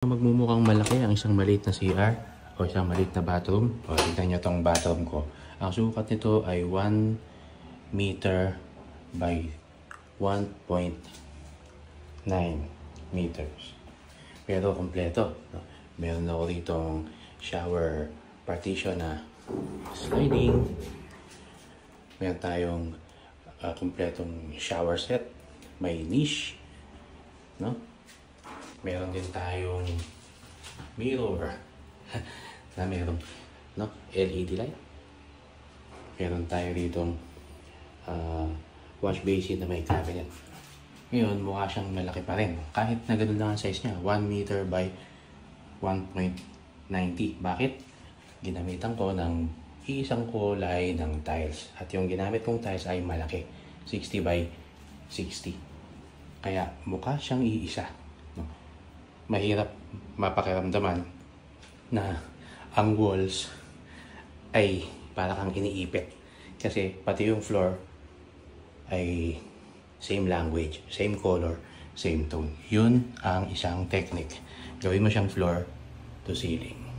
Magmumukhang malaki ang isang maliit na CR o isang maliit na bathroom. O, tignan nyo itong bathroom ko. Ang sukat nito ay 1 meter by 1.9 meters. Pero kompleto. No? Meron ako ditong shower partition na sliding. Meron tayong kompletong shower set. May niche. No? Meron din tayong mirror na meron LED light. Meron tayo ditong wash basin na may cabinet. Ngayon, mukha siyang malaki pa rin. Kahit na ganun lang ang size niya, 1 meter by 1.90. Bakit? Ginamitan ko ng isang kulay ng tiles. At yung ginamit kong tiles ay malaki, 60 by 60. Kaya mukha siyang iisa. Mahirap mapakiramdaman na ang walls ay para kang iniipit. Kasi pati yung floor ay same language, same color, same tone. Yun ang isang technique. Gawin mo siyang floor to ceiling.